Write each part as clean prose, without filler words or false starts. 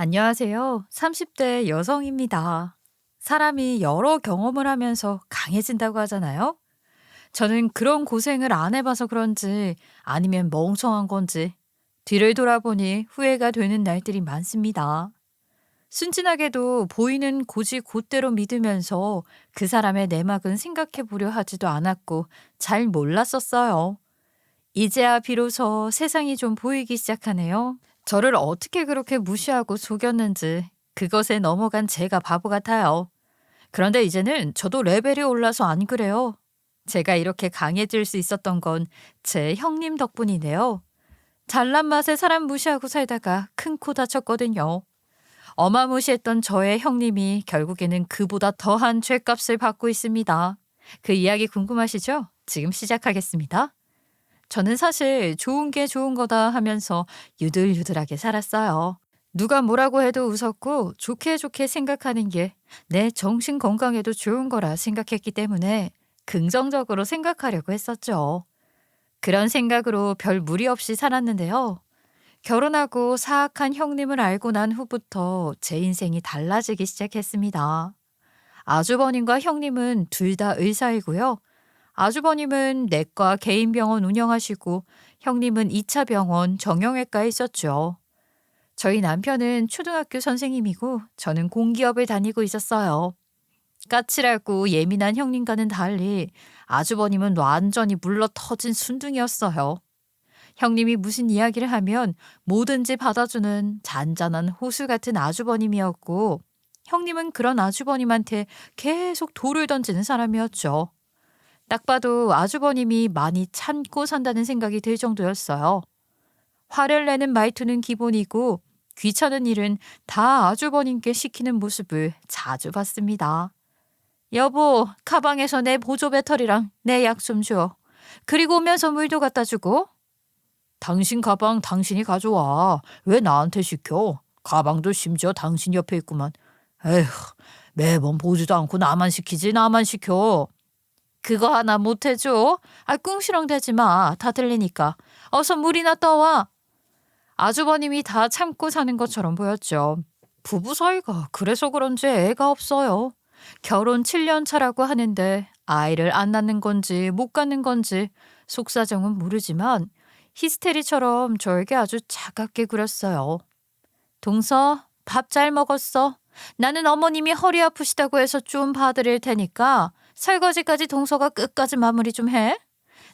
안녕하세요. 30대 여성입니다. 사람이 여러 경험을 하면서 강해진다고 하잖아요. 저는 그런 고생을 안 해봐서 그런지 아니면 멍청한 건지 뒤를 돌아보니 후회가 되는 날들이 많습니다. 순진하게도 보이는 고지 곧대로 믿으면서 그 사람의 내막은 생각해 보려 하지도 않았고 잘 몰랐었어요. 이제야 비로소 세상이 좀 보이기 시작하네요. 저를 어떻게 그렇게 무시하고 속였는지 그것에 넘어간 제가 바보 같아요. 그런데 이제는 저도 레벨이 올라서 안 그래요. 제가 이렇게 강해질 수 있었던 건 제 형님 덕분이네요. 잘난 맛에 사람 무시하고 살다가 큰 코 다쳤거든요. 어마무시했던 저의 형님이 결국에는 그보다 더한 죗값을 받고 있습니다. 그 이야기 궁금하시죠? 지금 시작하겠습니다. 저는 사실 좋은 게 좋은 거다 하면서 유들유들하게 살았어요. 누가 뭐라고 해도 웃었고 좋게 좋게 생각하는 게 내 정신 건강에도 좋은 거라 생각했기 때문에 긍정적으로 생각하려고 했었죠. 그런 생각으로 별 무리 없이 살았는데요. 결혼하고 사악한 형님을 알고 난 후부터 제 인생이 달라지기 시작했습니다. 아주버님과 형님은 둘 다 의사이고요. 아주버님은 내과 개인 병원 운영하시고 형님은 2차 병원 정형외과에 있었죠. 저희 남편은 초등학교 선생님이고 저는 공기업을 다니고 있었어요. 까칠하고 예민한 형님과는 달리 아주버님은 완전히 물러터진 순둥이였어요. 형님이 무슨 이야기를 하면 뭐든지 받아주는 잔잔한 호수 같은 아주버님이었고 형님은 그런 아주버님한테 계속 돌을 던지는 사람이었죠. 딱 봐도 아주버님이 많이 참고 산다는 생각이 들 정도였어요. 화를 내는 말투는 기본이고 귀찮은 일은 다 아주버님께 시키는 모습을 자주 봤습니다. 여보, 가방에서 내 보조 배터리랑 내 약 좀 줘. 그리고 오면서 물도 갖다 주고. 당신 가방 당신이 가져와. 왜 나한테 시켜? 가방도 심지어 당신 옆에 있구만. 에휴, 매번 보지도 않고 나만 시키지 나만 시켜. 그거 하나 못 해줘? 꿍시렁 대지 마. 다 들리니까. 어서 물이나 떠와. 아주버님이 다 참고 사는 것처럼 보였죠. 부부 사이가 그래서 그런지 애가 없어요. 결혼 7년 차라고 하는데 아이를 안 낳는 건지 못 갖는 건지 속사정은 모르지만 히스테리처럼 저에게 아주 차갑게 굴었어요. 동서, 밥 잘 먹었어. 나는 어머님이 허리 아프시다고 해서 좀 봐드릴 테니까 설거지까지 동서가 끝까지 마무리 좀 해.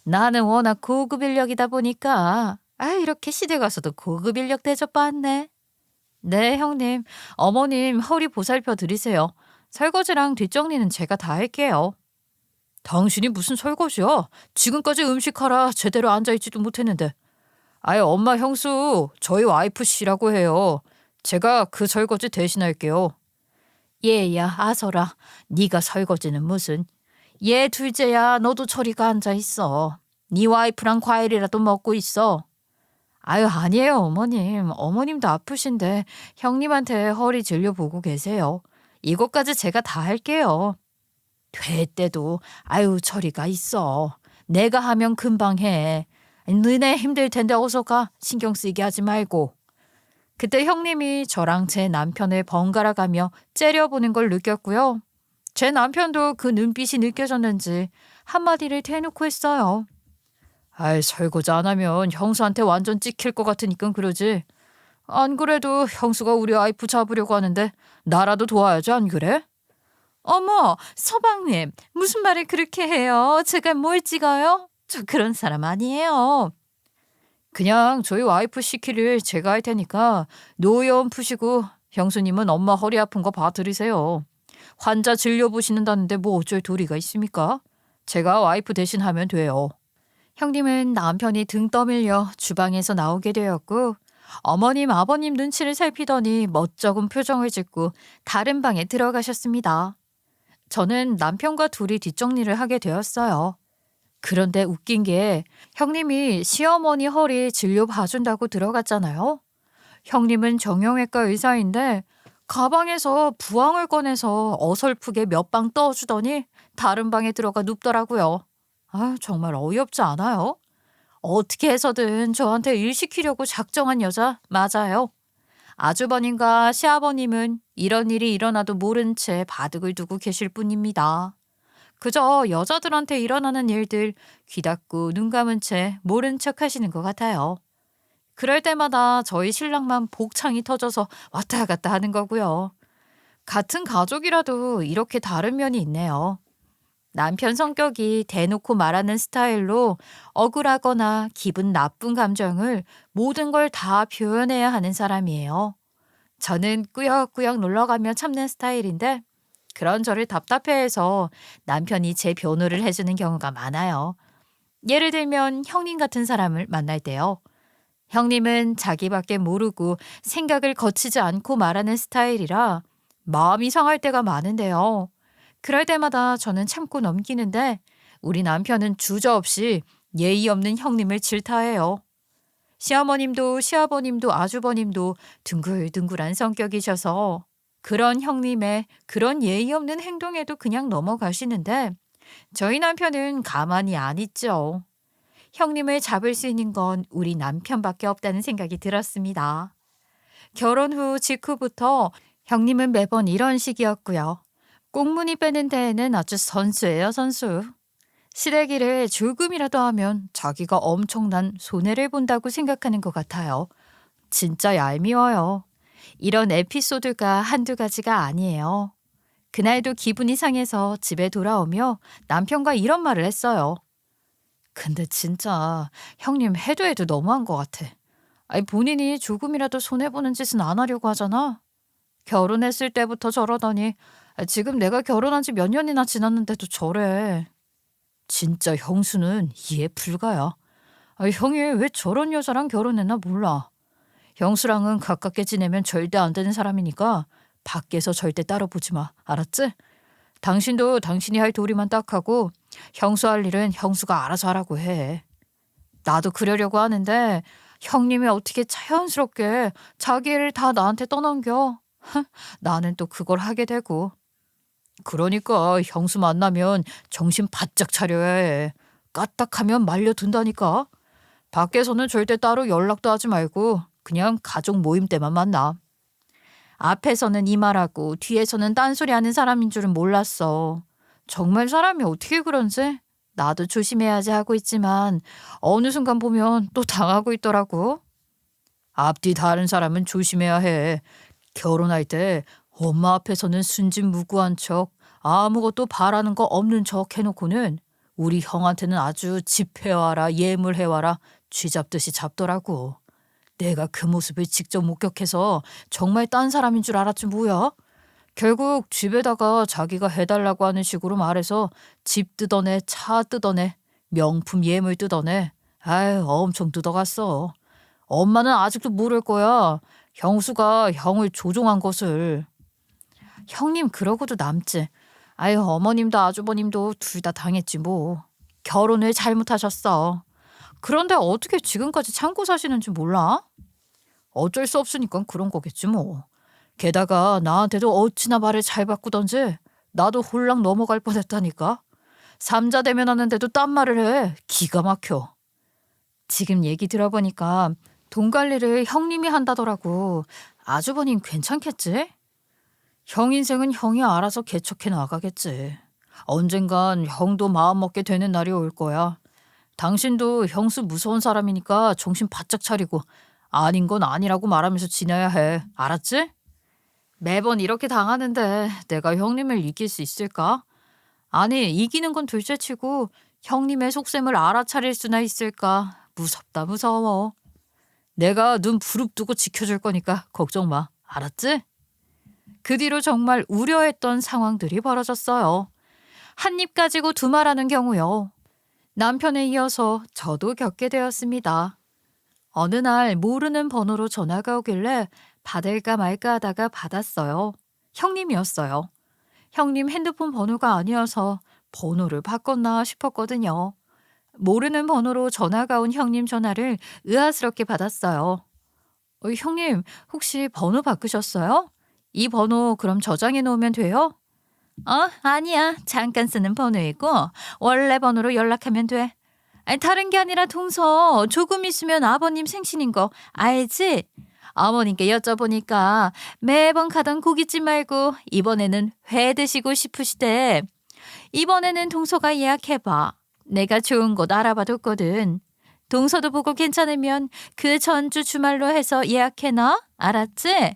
나는 워낙 고급 인력이다 보니까 이렇게 시댁 가서도 고급 인력 대접받네. 네, 형님. 어머님 허리 보살펴 드리세요. 설거지랑 뒷정리는 제가 다 할게요. 당신이 무슨 설거지야? 지금까지 음식하라 제대로 앉아있지도 못했는데. 엄마 형수 저희 와이프 씨라고 해요. 제가 그 설거지 대신할게요. 얘야 아서라. 네가 설거지는 무슨. 얘 둘째야 너도 저리가 앉아있어. 네 와이프랑 과일이라도 먹고 있어. 아니에요 어머님. 어머님도 아프신데 형님한테 허리 진료보고 계세요. 이것까지 제가 다 할게요. 될 때도 저리가 있어. 내가 하면 금방 해. 너네 힘들 텐데 어서 가. 신경 쓰이게 하지 말고. 그때 형님이 저랑 제 남편을 번갈아 가며 째려보는 걸 느꼈고요. 제 남편도 그 눈빛이 느껴졌는지 한마디를 대놓고 했어요. 설거지 안 하면 형수한테 완전 찍힐 것 같으니까 그러지. 안 그래도 형수가 우리 와이프 잡으려고 하는데 나라도 도와야지 안 그래? 어머, 서방님, 무슨 말을 그렇게 해요? 제가 뭘 찍어요? 저 그런 사람 아니에요. 그냥 저희 와이프 시키를 제가 할 테니까 노여움 푸시고 형수님은 엄마 허리 아픈 거 봐드리세요. 환자 진료 보시는다는데 뭐 어쩔 도리가 있습니까? 제가 와이프 대신 하면 돼요. 형님은 남편이 등 떠밀려 주방에서 나오게 되었고 어머님, 아버님 눈치를 살피더니 멋쩍은 표정을 짓고 다른 방에 들어가셨습니다. 저는 남편과 둘이 뒷정리를 하게 되었어요. 그런데 웃긴 게 형님이 시어머니 허리 진료 봐준다고 들어갔잖아요. 형님은 정형외과 의사인데 가방에서 부항을 꺼내서 어설프게 몇 방 떠주더니 다른 방에 들어가 눕더라고요. 정말 어이없지 않아요? 어떻게 해서든 저한테 일 시키려고 작정한 여자 맞아요. 아주버님과 시아버님은 이런 일이 일어나도 모른 채 바둑을 두고 계실 뿐입니다. 그저 여자들한테 일어나는 일들 귀 닫고 눈 감은 채 모른 척 하시는 것 같아요. 그럴 때마다 저희 신랑만 복창이 터져서 왔다 갔다 하는 거고요. 같은 가족이라도 이렇게 다른 면이 있네요. 남편 성격이 대놓고 말하는 스타일로 억울하거나 기분 나쁜 감정을 모든 걸 다 표현해야 하는 사람이에요. 저는 꾸역꾸역 놀러가며 참는 스타일인데 그런 저를 답답해해서 남편이 제 변호를 해주는 경우가 많아요. 예를 들면 형님 같은 사람을 만날 때요. 형님은 자기밖에 모르고 생각을 거치지 않고 말하는 스타일이라 마음이 상할 때가 많은데요. 그럴 때마다 저는 참고 넘기는데 우리 남편은 주저없이 예의 없는 형님을 질타해요. 시어머님도 시아버님도 아주버님도 둥글둥글한 성격이셔서 그런 형님의 그런 예의 없는 행동에도 그냥 넘어가시는데 저희 남편은 가만히 안 있죠. 형님을 잡을 수 있는 건 우리 남편밖에 없다는 생각이 들었습니다. 결혼 후 직후부터 형님은 매번 이런 식이었고요. 꽁무니 빼는 데에는 아주 선수예요, 선수. 시래기를 조금이라도 하면 자기가 엄청난 손해를 본다고 생각하는 것 같아요. 진짜 얄미워요. 이런 에피소드가 한두 가지가 아니에요. 그날도 기분이 상해서 집에 돌아오며 남편과 이런 말을 했어요. 근데 진짜 형님 해도 해도 너무한 것 같아. 아니 본인이 조금이라도 손해보는 짓은 안 하려고 하잖아. 결혼했을 때부터 저러더니 지금 내가 결혼한 지 몇 년이나 지났는데도 저래. 진짜 형수는 이해 불가야. 형이 왜 저런 여자랑 결혼했나 몰라. 형수랑은 가깝게 지내면 절대 안 되는 사람이니까 밖에서 절대 따로 보지 마. 알았지? 당신도 당신이 할 도리만 딱 하고 형수 할 일은 형수가 알아서 하라고 해. 나도 그러려고 하는데 형님이 어떻게 자연스럽게 자기 일을 다 나한테 떠넘겨. 나는 또 그걸 하게 되고. 그러니까 형수 만나면 정신 바짝 차려야 해. 까딱하면 말려둔다니까. 밖에서는 절대 따로 연락도 하지 말고 그냥 가족 모임 때만 만나. 앞에서는 이 말하고 뒤에서는 딴소리 하는 사람인 줄은 몰랐어. 정말 사람이 어떻게 그런지 나도 조심해야지 하고 있지만 어느 순간 보면 또 당하고 있더라고. 앞뒤 다른 사람은 조심해야 해. 결혼할 때 엄마 앞에서는 순진무구한 척 아무것도 바라는 거 없는 척 해놓고는 우리 형한테는 아주 집해와라 예물해와라 쥐잡듯이 잡더라고. 내가 그 모습을 직접 목격해서 정말 딴 사람인 줄 알았지 뭐야. 결국 집에다가 자기가 해달라고 하는 식으로 말해서 집 뜯어내 차 뜯어내 명품 예물 뜯어내. 아유 엄청 뜯어갔어. 엄마는 아직도 모를 거야. 형수가 형을 조종한 것을. 형님 그러고도 남지. 아유 어머님도 아주버님도 둘 다 당했지 뭐. 결혼을 잘못하셨어. 그런데 어떻게 지금까지 참고 사시는지 몰라? 어쩔 수 없으니까 그런 거겠지 뭐. 게다가 나한테도 어찌나 말을 잘 바꾸던지 나도 홀랑 넘어갈 뻔했다니까. 삼자 대면하는데도 딴 말을 해. 기가 막혀. 지금 얘기 들어보니까 돈 관리를 형님이 한다더라고. 아주버님 괜찮겠지? 형 인생은 형이 알아서 개척해 나가겠지. 언젠간 형도 마음 먹게 되는 날이 올 거야. 당신도 형수 무서운 사람이니까 정신 바짝 차리고 아닌 건 아니라고 말하면서 지내야 해. 알았지? 매번 이렇게 당하는데 내가 형님을 이길 수 있을까? 아니 이기는 건 둘째치고 형님의 속셈을 알아차릴 수나 있을까? 무섭다 무서워. 내가 눈 부릅뜨고 지켜줄 거니까 걱정 마. 알았지? 그 뒤로 정말 우려했던 상황들이 벌어졌어요. 한 입 가지고 두 말하는 경우요. 남편에 이어서 저도 겪게 되었습니다. 어느 날 모르는 번호로 전화가 오길래 받을까 말까 하다가 받았어요. 형님이었어요. 형님 핸드폰 번호가 아니어서 번호를 바꿨나 싶었거든요. 모르는 번호로 전화가 온 형님 전화를 의아스럽게 받았어요. 형님 혹시 번호 바꾸셨어요? 이 번호 그럼 저장해 놓으면 돼요? 아니야. 잠깐 쓰는 번호이고 원래 번호로 연락하면 돼. 아니, 다른 게 아니라 동서 조금 있으면 아버님 생신인 거 알지? 어머님께 여쭤보니까 매번 가던 고깃집 말고 이번에는 회 드시고 싶으시대. 이번에는 동서가 예약해봐. 내가 좋은 곳 알아봐뒀거든. 동서도 보고 괜찮으면 그 전주 주말로 해서 예약해놔. 알았지?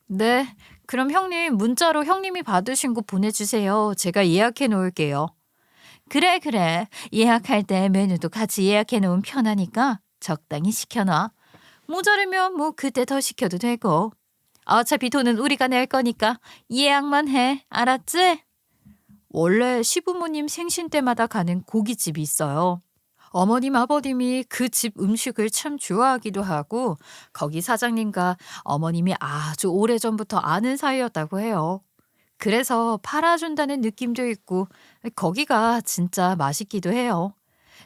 네. 그럼 형님 문자로 형님이 받으신 거 보내주세요. 제가 예약해 놓을게요. 그래, 그래. 예약할 때 메뉴도 같이 예약해 놓으면 편하니까 적당히 시켜놔. 모자르면 뭐 그때 더 시켜도 되고. 어차피 돈은 우리가 낼 거니까 예약만 해. 알았지? 원래 시부모님 생신 때마다 가는 고깃집이 있어요. 어머님, 아버님이 그 집 음식을 참 좋아하기도 하고 거기 사장님과 어머님이 아주 오래전부터 아는 사이였다고 해요. 그래서 팔아준다는 느낌도 있고 거기가 진짜 맛있기도 해요.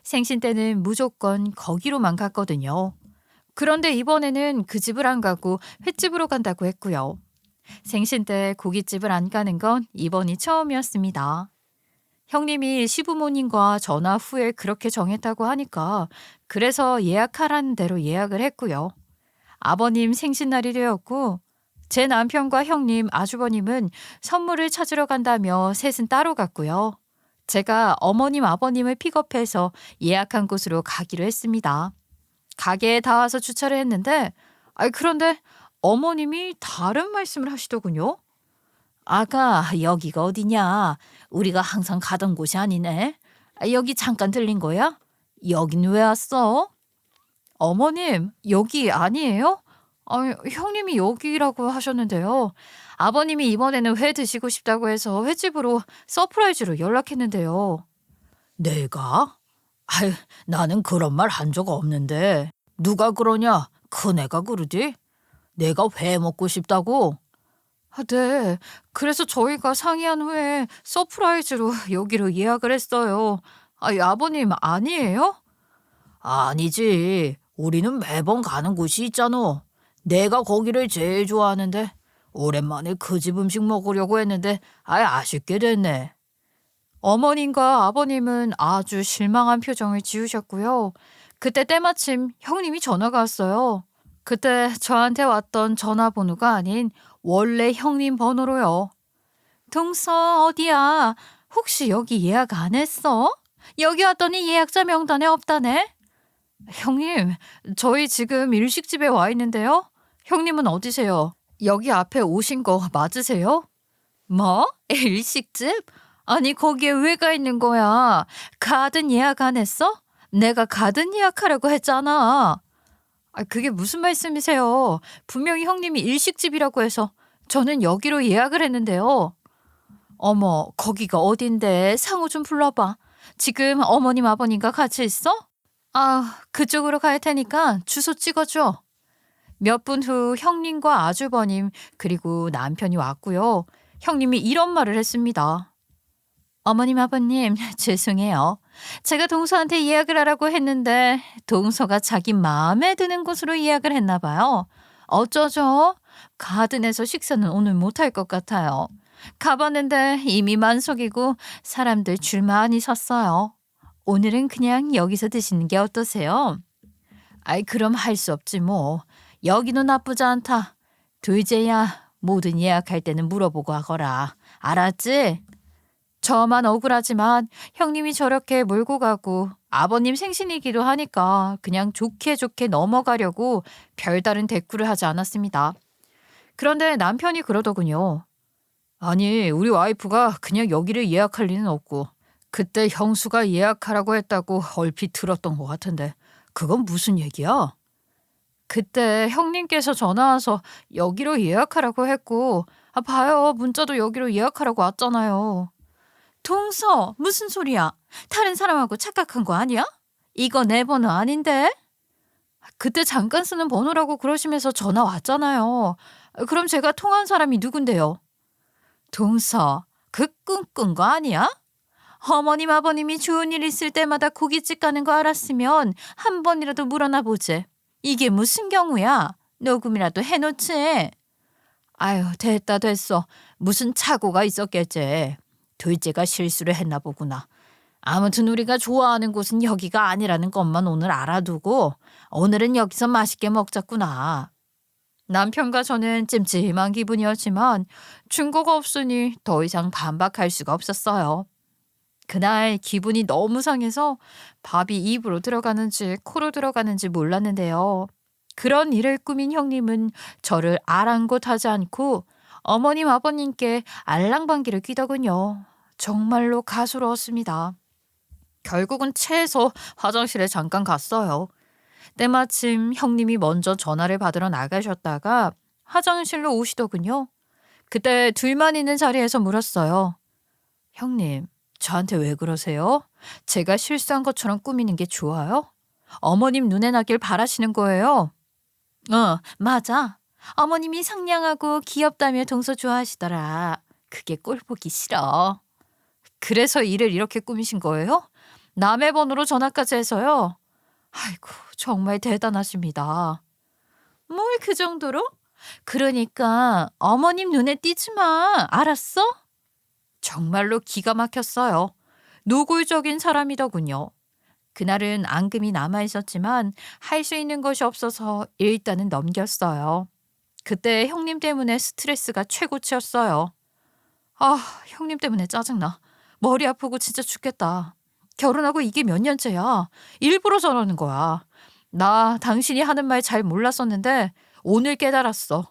생신 때는 무조건 거기로만 갔거든요. 그런데 이번에는 그 집을 안 가고 횟집으로 간다고 했고요. 생신 때 고깃집을 안 가는 건 이번이 처음이었습니다. 형님이 시부모님과 전화 후에 그렇게 정했다고 하니까 그래서 예약하라는 대로 예약을 했고요. 아버님 생신날이 되었고 제 남편과 형님, 아주버님은 선물을 찾으러 간다며 셋은 따로 갔고요. 제가 어머님, 아버님을 픽업해서 예약한 곳으로 가기로 했습니다. 가게에 다 와서 주차를 했는데 그런데 어머님이 다른 말씀을 하시더군요. 아가, 여기가 어디냐? 우리가 항상 가던 곳이 아니네. 여기 잠깐 들린 거야? 여긴 왜 왔어? 어머님, 여기 아니에요? 형님이 여기라고 하셨는데요. 아버님이 이번에는 회 드시고 싶다고 해서 횟집으로 서프라이즈로 연락했는데요. 내가? 아유, 나는 그런 말 한 적 없는데. 누가 그러냐? 큰애가 그러지? 내가 회 먹고 싶다고? 네. 그래서 저희가 상의한 후에 서프라이즈로 여기로 예약을 했어요. 아버님 아니에요? 아니지. 우리는 매번 가는 곳이 있잖아. 내가 거기를 제일 좋아하는데 오랜만에 그 집 음식 먹으려고 했는데 아쉽게 됐네. 어머님과 아버님은 아주 실망한 표정을 지으셨고요. 그때 때마침 형님이 전화가 왔어요. 그때 저한테 왔던 전화번호가 아닌 원래 형님 번호로요. 동서 어디야? 혹시 여기 예약 안 했어? 여기 왔더니 예약자 명단에 없다네? 형님, 저희 지금 일식집에 와 있는데요. 형님은 어디세요? 여기 앞에 오신 거 맞으세요? 뭐? 일식집? 아니 거기에 왜 가 있는 거야? 가든 예약 안 했어? 내가 가든 예약하라고 했잖아. 그게 무슨 말씀이세요? 분명히 형님이 일식집이라고 해서 저는 여기로 예약을 했는데요. 어머, 거기가 어딘데? 상우 좀 불러봐. 지금 어머님, 아버님과 같이 있어? 그쪽으로 갈 테니까 주소 찍어줘. 몇 분 후 형님과 아주버님 그리고 남편이 왔고요. 형님이 이런 말을 했습니다. 어머님, 아버님, 죄송해요. 제가 동서한테 예약을 하라고 했는데 동서가 자기 마음에 드는 곳으로 예약을 했나 봐요. 어쩌죠? 가든에서 식사는 오늘 못할 것 같아요. 가봤는데 이미 만석이고 사람들 줄 많이 섰어요. 오늘은 그냥 여기서 드시는 게 어떠세요? 그럼 할 수 없지 뭐. 여기는 나쁘지 않다. 둘째야, 뭐든 예약할 때는 물어보고 하거라. 알았지? 저만 억울하지만 형님이 저렇게 몰고 가고 아버님 생신이기도 하니까 그냥 좋게 좋게 넘어가려고 별다른 대꾸를 하지 않았습니다. 그런데 남편이 그러더군요. 아니, 우리 와이프가 그냥 여기를 예약할 리는 없고 그때 형수가 예약하라고 했다고 얼핏 들었던 것 같은데 그건 무슨 얘기야? 그때 형님께서 전화 와서 여기로 예약하라고 했고 봐요, 문자도 여기로 예약하라고 왔잖아요. 동서, 무슨 소리야? 다른 사람하고 착각한 거 아니야? 이거 내 번호 아닌데? 그때 잠깐 쓰는 번호라고 그러시면서 전화 왔잖아요. 그럼 제가 통화한 사람이 누군데요? 동서, 그 꿈꾼 거 아니야? 어머님, 아버님이 좋은 일 있을 때마다 고깃집 가는 거 알았으면 한 번이라도 물어나 보지. 이게 무슨 경우야? 녹음이라도 해놓지. 됐다 됐어. 무슨 착오가 있었겠지. 둘째가 실수를 했나 보구나. 아무튼 우리가 좋아하는 곳은 여기가 아니라는 것만 오늘 알아두고 오늘은 여기서 맛있게 먹자꾸나. 남편과 저는 찜찜한 기분이었지만 증거가 없으니 더 이상 반박할 수가 없었어요. 그날 기분이 너무 상해서 밥이 입으로 들어가는지 코로 들어가는지 몰랐는데요. 그런 일을 꾸민 형님은 저를 아랑곳하지 않고 어머님 아버님께 알랑방귀를 뀌더군요. 정말로 가소로웠습니다. 결국은 체해서 화장실에 잠깐 갔어요. 때마침 형님이 먼저 전화를 받으러 나가셨다가 화장실로 오시더군요. 그때 둘만 있는 자리에서 물었어요. 형님, 저한테 왜 그러세요? 제가 실수한 것처럼 꾸미는 게 좋아요? 어머님 눈에 나길 바라시는 거예요. 맞아. 어머님이 상냥하고 귀엽다며 동서 좋아하시더라. 그게 꼴 보기 싫어. 그래서 일을 이렇게 꾸미신 거예요? 남의 번호로 전화까지 해서요. 아이고, 정말 대단하십니다. 뭘 그 정도로? 그러니까 어머님 눈에 띄지 마. 알았어? 정말로 기가 막혔어요. 노골적인 사람이더군요. 그날은 앙금이 남아 있었지만 할 수 있는 것이 없어서 일단은 넘겼어요. 그때 형님 때문에 스트레스가 최고치였어요. 아, 형님 때문에 짜증나. 머리 아프고 진짜 죽겠다. 결혼하고 이게 몇 년째야. 일부러 저러는 거야. 나 당신이 하는 말 잘 몰랐었는데 오늘 깨달았어.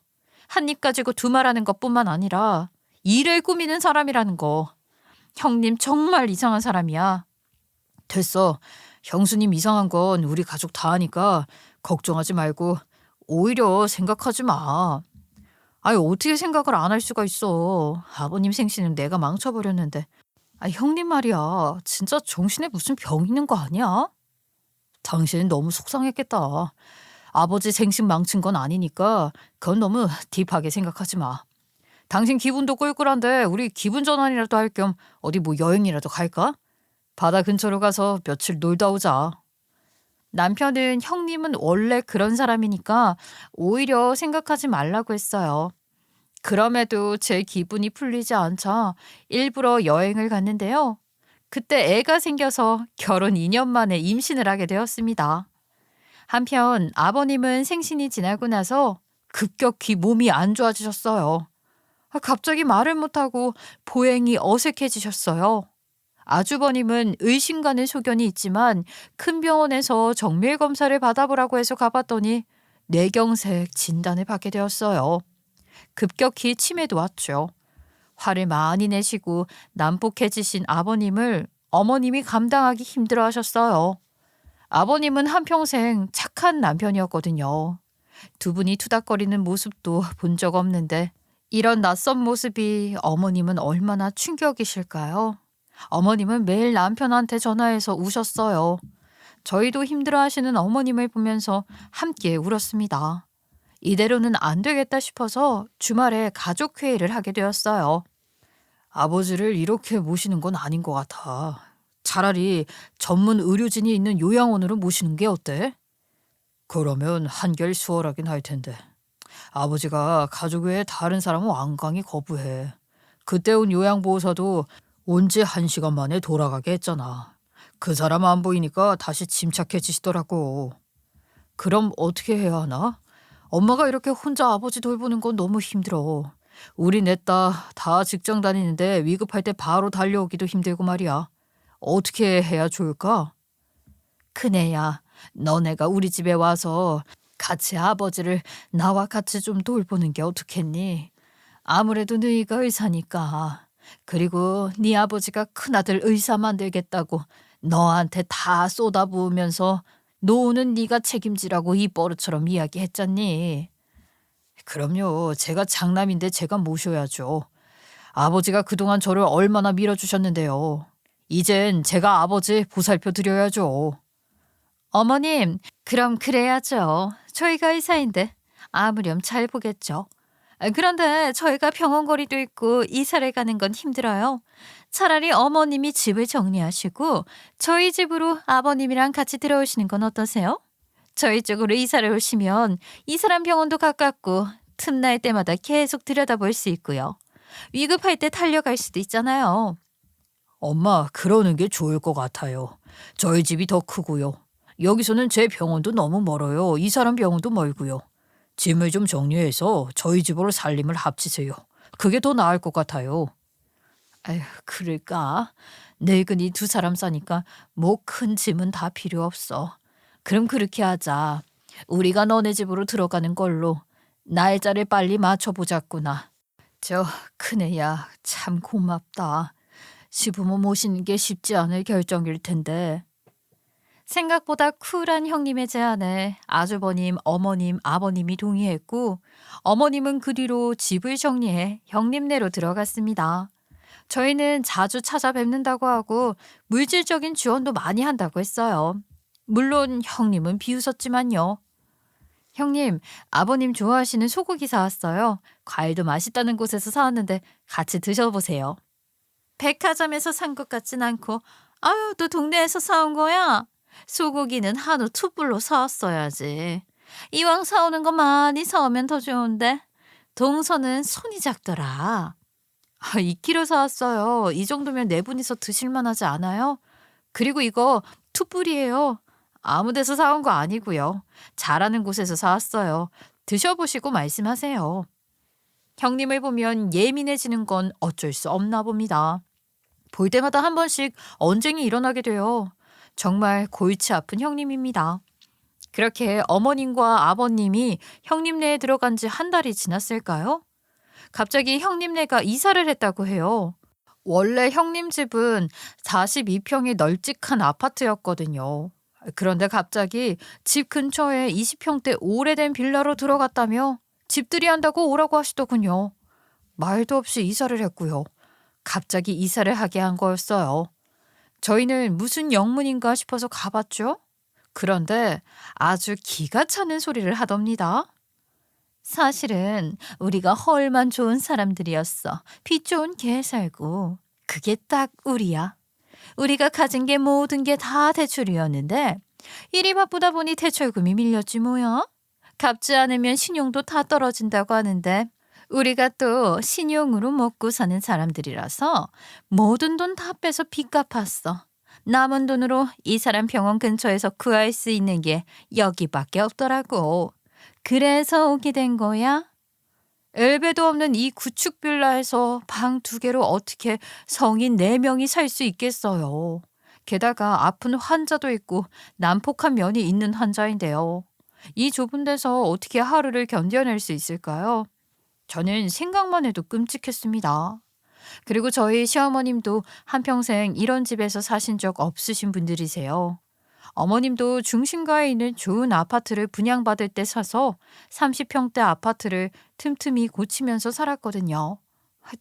한 입 가지고 두 말하는 것뿐만 아니라 일을 꾸미는 사람이라는 거. 형님 정말 이상한 사람이야. 됐어. 형수님 이상한 건 우리 가족 다 아니까 걱정하지 말고 오히려 생각하지 마. 아니 어떻게 생각을 안 할 수가 있어. 아버님 생신은 내가 망쳐버렸는데. 형님 말이야. 진짜 정신에 무슨 병 있는 거 아니야? 당신은 너무 속상했겠다. 아버지 생신 망친 건 아니니까 그건 너무 딥하게 생각하지 마. 당신 기분도 꿀꿀한데 우리 기분 전환이라도 할 겸 어디 뭐 여행이라도 갈까? 바다 근처로 가서 며칠 놀다 오자. 남편은 형님은 원래 그런 사람이니까 오히려 생각하지 말라고 했어요. 그럼에도 제 기분이 풀리지 않자 일부러 여행을 갔는데요. 그때 애가 생겨서 결혼 2년 만에 임신을 하게 되었습니다. 한편 아버님은 생신이 지나고 나서 급격히 몸이 안 좋아지셨어요. 갑자기 말을 못하고 보행이 어색해지셨어요. 아주버님은 의심가는 소견이 있지만 큰 병원에서 정밀 검사를 받아보라고 해서 가봤더니 뇌경색 진단을 받게 되었어요. 급격히 치매도 왔죠. 화를 많이 내시고 난폭해지신 아버님을 어머님이 감당하기 힘들어 하셨어요. 아버님은 한평생 착한 남편이었거든요. 두 분이 투닥거리는 모습도 본 적 없는데 이런 낯선 모습이 어머님은 얼마나 충격이실까요? 어머님은 매일 남편한테 전화해서 우셨어요. 저희도 힘들어하시는 어머님을 보면서 함께 울었습니다. 이대로는 안 되겠다 싶어서 주말에 가족회의를 하게 되었어요. 아버지를 이렇게 모시는 건 아닌 것 같아. 차라리 전문 의료진이 있는 요양원으로 모시는 게 어때? 그러면 한결 수월하긴 할 텐데. 아버지가 가족 외에 다른 사람은 완강히 거부해. 그때 온 요양보호사도 온 지 1시간 만에 돌아가게 했잖아. 그 사람 안 보이니까 다시 침착해지시더라고. 그럼 어떻게 해야 하나? 엄마가 이렇게 혼자 아버지 돌보는 건 너무 힘들어. 우리 넷다 다 직장 다니는데 위급할 때 바로 달려오기도 힘들고 말이야. 어떻게 해야 좋을까? 큰애야, 너네가 우리 집에 와서 같이 아버지를 나와 같이 좀 돌보는 게 어떻겠니? 아무래도 너희가 의사니까. 그리고 네 아버지가 큰아들 의사 만들겠다고 너한테 다 쏟아부으면서 노후는 네가 책임지라고 입버릇처럼 이야기했잖니. 그럼요. 제가 장남인데 제가 모셔야죠. 아버지가 그동안 저를 얼마나 밀어주셨는데요. 이젠 제가 아버지 보살펴 드려야죠. 어머님, 그럼 그래야죠. 저희가 의사인데 아무렴 잘 보겠죠. 그런데 저희가 병원 거리도 있고 이사를 가는 건 힘들어요. 차라리 어머님이 집을 정리하시고 저희 집으로 아버님이랑 같이 들어오시는 건 어떠세요? 저희 쪽으로 이사를 오시면 이 사람 병원도 가깝고 틈날 때마다 계속 들여다볼 수 있고요. 위급할 때 달려갈 수도 있잖아요. 엄마, 그러는 게 좋을 것 같아요. 저희 집이 더 크고요. 여기서는 제 병원도 너무 멀어요. 이 사람 병원도 멀고요. 짐을 좀 정리해서 저희 집으로 살림을 합치세요. 그게 더 나을 것 같아요. 아휴, 그럴까? 늙은이 두 사람 사니까 뭐 큰 짐은 다 필요 없어. 그럼 그렇게 하자. 우리가 너네 집으로 들어가는 걸로 날짜를 빨리 맞춰보자꾸나. 저 큰애야 참 고맙다. 시부모 모시는 게 쉽지 않을 결정일 텐데. 생각보다 쿨한 형님의 제안에 아주버님, 어머님, 아버님이 동의했고 어머님은 그 뒤로 집을 정리해 형님네로 들어갔습니다. 저희는 자주 찾아뵙는다고 하고 물질적인 지원도 많이 한다고 했어요. 물론 형님은 비웃었지만요. 형님, 아버님 좋아하시는 소고기 사왔어요. 과일도 맛있다는 곳에서 사왔는데 같이 드셔보세요. 백화점에서 산 것 같진 않고, 아유, 또 동네에서 사온 거야? 소고기는 한우 투불로 사왔어야지. 이왕 사오는 거 많이 사오면 더 좋은데. 동서는 손이 작더라. 2kg 사왔어요. 이 정도면 네 분이서 드실만 하지 않아요? 그리고 이거 투뿔이에요. 아무 데서 사온 거 아니고요. 잘하는 곳에서 사왔어요. 드셔보시고 말씀하세요. 형님을 보면 예민해지는 건 어쩔 수 없나 봅니다. 볼 때마다 한 번씩 언쟁이 일어나게 돼요. 정말 골치 아픈 형님입니다. 그렇게 어머님과 아버님이 형님네에 들어간 지 한 달이 지났을까요? 갑자기 형님네가 이사를 했다고 해요. 원래 형님 집은 42평의 널찍한 아파트였거든요. 그런데 갑자기 집 근처에 20평대 오래된 빌라로 들어갔다며 집들이 한다고 오라고 하시더군요. 말도 없이 이사를 했고요. 갑자기 이사를 하게 한 거였어요. 저희는 무슨 영문인가 싶어서 가봤죠. 그런데 아주 기가 차는 소리를 하답니다. 사실은 우리가 헐만 좋은 사람들이었어. 빚 좋은 개 살고. 그게 딱 우리야. 우리가 가진 게 모든 게 다 대출이었는데 일이 바쁘다 보니 대출금이 밀렸지 뭐야. 갚지 않으면 신용도 다 떨어진다고 하는데 우리가 또 신용으로 먹고 사는 사람들이라서 모든 돈 다 빼서 빚 갚았어. 남은 돈으로 이 사람 병원 근처에서 구할 수 있는 게 여기밖에 없더라고. 그래서 오게 된 거야? 엘베도 없는 이 구축 빌라에서 방 2개로 어떻게 성인 4명이 살 수 있겠어요. 게다가 아픈 환자도 있고 난폭한 면이 있는 환자인데요. 이 좁은 데서 어떻게 하루를 견뎌낼 수 있을까요? 저는 생각만 해도 끔찍했습니다. 그리고 저희 시어머님도 한평생 이런 집에서 사신 적 없으신 분들이세요. 어머님도 중심가에 있는 좋은 아파트를 분양받을 때 사서 30평대 아파트를 틈틈이 고치면서 살았거든요.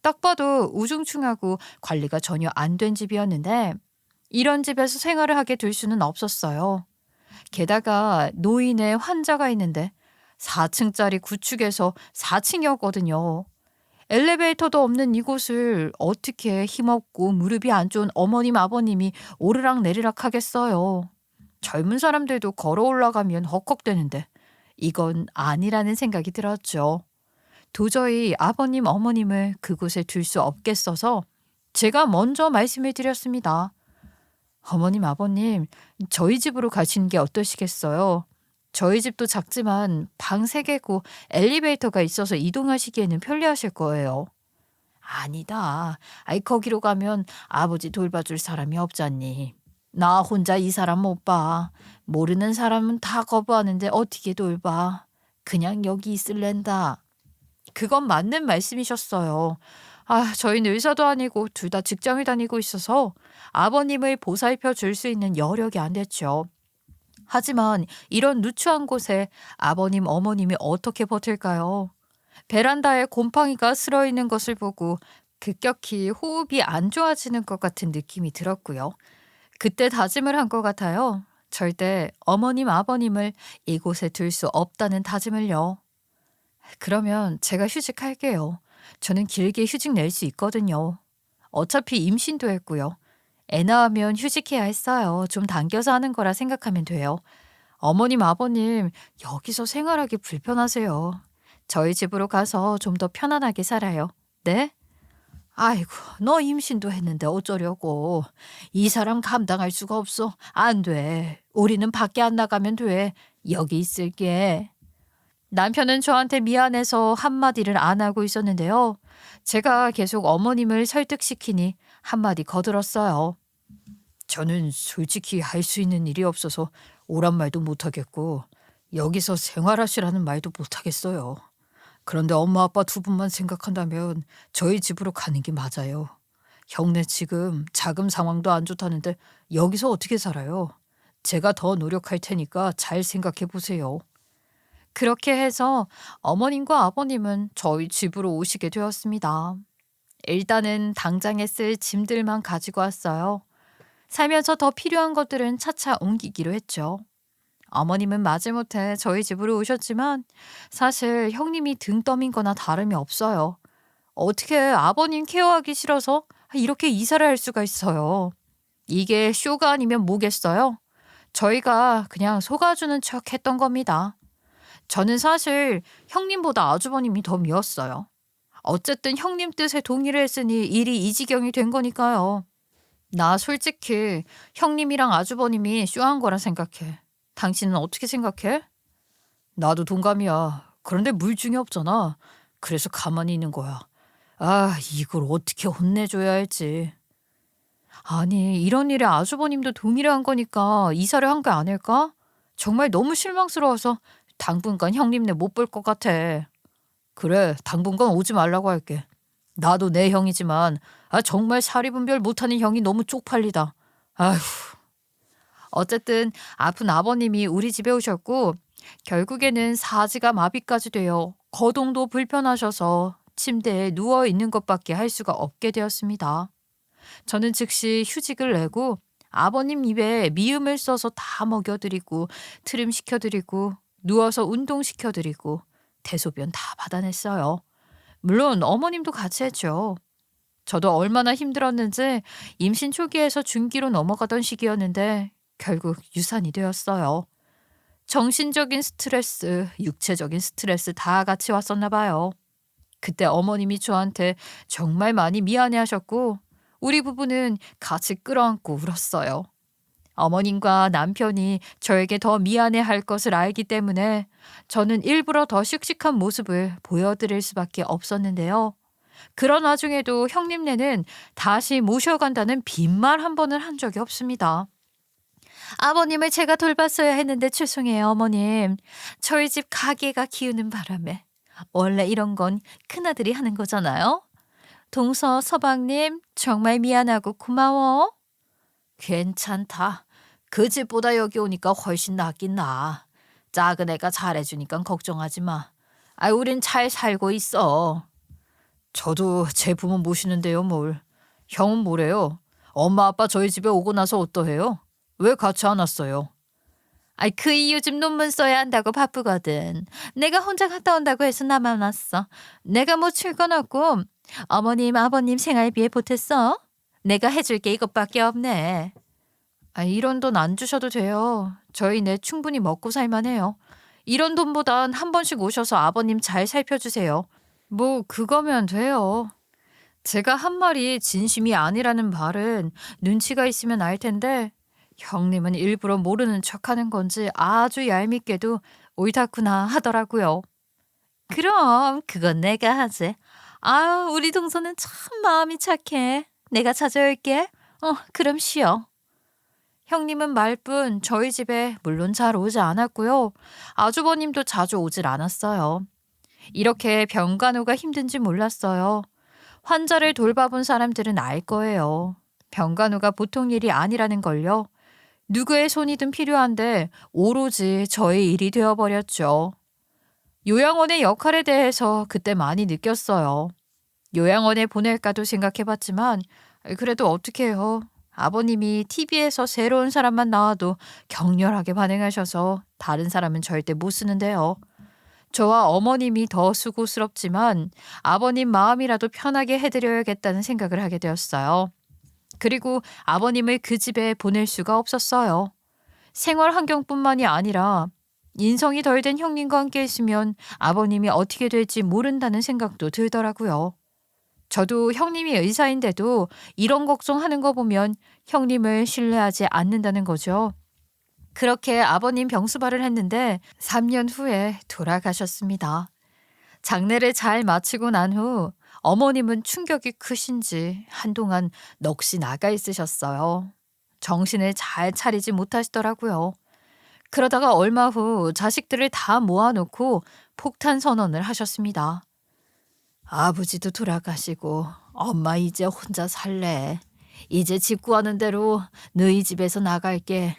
딱 봐도 우중충하고 관리가 전혀 안 된 집이었는데 이런 집에서 생활을 하게 될 수는 없었어요. 게다가 노인의 환자가 있는데 4층짜리 구축에서 4층이었거든요. 엘리베이터도 없는 이곳을 어떻게 힘없고 무릎이 안 좋은 어머님 아버님이 오르락내리락 하겠어요. 젊은 사람들도 걸어 올라가면 헉헉대는데 이건 아니라는 생각이 들었죠. 도저히 아버님 어머님을 그곳에 둘 수 없겠어서 제가 먼저 말씀을 드렸습니다. 어머님 아버님 저희 집으로 가시는 게 어떠시겠어요? 저희 집도 작지만 방 3개고 엘리베이터가 있어서 이동하시기에는 편리하실 거예요. 아니다. 거기로 가면 아버지 돌봐줄 사람이 없잖니. 나 혼자 이 사람 못 봐. 모르는 사람은 다 거부하는데 어떻게 돌봐. 그냥 여기 있을랜다. 그건 맞는 말씀이셨어요. 저희는 의사도 아니고 둘 다 직장을 다니고 있어서 아버님을 보살펴 줄 수 있는 여력이 안 됐죠. 하지만 이런 누추한 곳에 아버님, 어머님이 어떻게 버틸까요? 베란다에 곰팡이가 슬어 있는 것을 보고 급격히 호흡이 안 좋아지는 것 같은 느낌이 들었고요. 그때 다짐을 한 것 같아요. 절대 어머님, 아버님을 이곳에 둘 수 없다는 다짐을요. 그러면 제가 휴직할게요. 저는 길게 휴직 낼 수 있거든요. 어차피 임신도 했고요. 애 낳으면 휴직해야 했어요. 좀 당겨서 하는 거라 생각하면 돼요. 어머님, 아버님, 여기서 생활하기 불편하세요. 저희 집으로 가서 좀 더 편안하게 살아요. 네? 아이고, 너 임신도 했는데 어쩌려고. 이 사람 감당할 수가 없어. 안 돼. 우리는 밖에 안 나가면 돼. 여기 있을게. 남편은 저한테 미안해서 한마디를 안 하고 있었는데요. 제가 계속 어머님을 설득시키니 한마디 거들었어요. 저는 솔직히 할 수 있는 일이 없어서 오란 말도 못하겠고 여기서 생활하시라는 말도 못하겠어요. 그런데 엄마 아빠 두 분만 생각한다면 저희 집으로 가는 게 맞아요. 형네 지금 자금 상황도 안 좋다는데 여기서 어떻게 살아요? 제가 더 노력할 테니까 잘 생각해 보세요. 그렇게 해서 어머님과 아버님은 저희 집으로 오시게 되었습니다. 일단은 당장에 쓸 짐들만 가지고 왔어요. 살면서 더 필요한 것들은 차차 옮기기로 했죠. 어머님은 마지못해 저희 집으로 오셨지만 사실 형님이 등 떠민 거나 다름이 없어요. 어떻게 아버님 케어하기 싫어서 이렇게 이사를 할 수가 있어요. 이게 쇼가 아니면 뭐겠어요? 저희가 그냥 속아주는 척 했던 겁니다. 저는 사실 형님보다 아주버님이 더 미웠어요. 어쨌든 형님 뜻에 동의를 했으니 일이 이 지경이 된 거니까요. 나 솔직히 형님이랑 아주버님이 쇼한 거라 생각해. 당신은 어떻게 생각해? 나도 동감이야. 그런데 물중이 없잖아. 그래서 가만히 있는 거야. 아, 이걸 어떻게 혼내줘야 할지. 아니, 이런 일에 아주버님도 동의를 한 거니까 이사를 한 게 아닐까? 정말 너무 실망스러워서 당분간 형님네 못 볼 것 같아. 그래, 당분간 오지 말라고 할게. 나도 내 형이지만 정말 사리분별 못하는 형이 너무 쪽팔리다. 아휴. 어쨌든 아픈 아버님이 우리 집에 오셨고 결국에는 사지가 마비까지 되어 거동도 불편하셔서 침대에 누워 있는 것밖에 할 수가 없게 되었습니다. 저는 즉시 휴직을 내고 아버님 입에 미음을 써서 다 먹여드리고 트림시켜드리고 누워서 운동시켜드리고 대소변 다 받아냈어요. 물론 어머님도 같이 했죠. 저도 얼마나 힘들었는지 임신 초기에서 중기로 넘어가던 시기였는데 결국 유산이 되었어요. 정신적인 스트레스, 육체적인 스트레스 다 같이 왔었나 봐요. 그때 어머님이 저한테 정말 많이 미안해하셨고 우리 부부는 같이 끌어안고 울었어요. 어머님과 남편이 저에게 더 미안해할 것을 알기 때문에 저는 일부러 더 씩씩한 모습을 보여드릴 수밖에 없었는데요. 그런 와중에도 형님네는 다시 모셔간다는 빈말 한 번을 한 적이 없습니다. 아버님을 제가 돌봤어야 했는데 죄송해요, 어머님. 저희 집 가게가 기우는 바람에. 원래 이런 건 큰아들이 하는 거잖아요. 동서 서방님 정말 미안하고 고마워. 괜찮다. 그 집보다 여기 오니까 훨씬 낫긴 나. 작은 애가 잘해주니까 걱정하지 마. 우린 잘 살고 있어. 저도 제 부모 모시는데요, 뭘. 형은 뭐래요? 엄마 아빠 저희 집에 오고 나서 어떠해요? 왜 같이 안 왔어요? 그 이유 좀 논문 써야 한다고 바쁘거든. 내가 혼자 갔다 온다고 해서 나만 왔어. 내가 뭐 출근하고 어머님 아버님 생활비에 보탰어? 내가 해줄 게 이것밖에 없네. 이런 돈 안 주셔도 돼요. 저희네 충분히 먹고 살만해요. 이런 돈보단 한 번씩 오셔서 아버님 잘 살펴주세요. 뭐 그거면 돼요. 제가 한 말이 진심이 아니라는 말은 눈치가 있으면 알 텐데 형님은 일부러 모르는 척하는 건지 아주 얄밉게도 옳다구나 하더라고요. 그럼 그건 내가 하지. 우리 동서는 참 마음이 착해. 내가 찾아올게. 그럼 쉬어. 형님은 말뿐 저희 집에 물론 잘 오지 않았고요. 아주버님도 자주 오질 않았어요. 이렇게 병간호가 힘든지 몰랐어요. 환자를 돌봐본 사람들은 알 거예요. 병간호가 보통 일이 아니라는 걸요. 누구의 손이든 필요한데 오로지 저의 일이 되어버렸죠. 요양원의 역할에 대해서 그때 많이 느꼈어요. 요양원에 보낼까도 생각해봤지만 그래도 어떻게 해요. 아버님이 TV에서 새로운 사람만 나와도 격렬하게 반응하셔서 다른 사람은 절대 못 쓰는데요. 저와 어머님이 더 수고스럽지만 아버님 마음이라도 편하게 해드려야겠다는 생각을 하게 되었어요. 그리고 아버님을 그 집에 보낼 수가 없었어요. 생활 환경뿐만이 아니라 인성이 덜 된 형님과 함께 있으면 아버님이 어떻게 될지 모른다는 생각도 들더라고요. 저도 형님이 의사인데도 이런 걱정하는 거 보면 형님을 신뢰하지 않는다는 거죠. 그렇게 아버님 병수발을 했는데 3년 후에 돌아가셨습니다. 장례를 잘 마치고 난 후 어머님은 충격이 크신지 한동안 넋이 나가 있으셨어요. 정신을 잘 차리지 못하시더라고요. 그러다가 얼마 후 자식들을 다 모아놓고 폭탄 선언을 하셨습니다. 아버지도 돌아가시고 엄마 이제 혼자 살래. 이제 집 구하는 대로 너희 집에서 나갈게.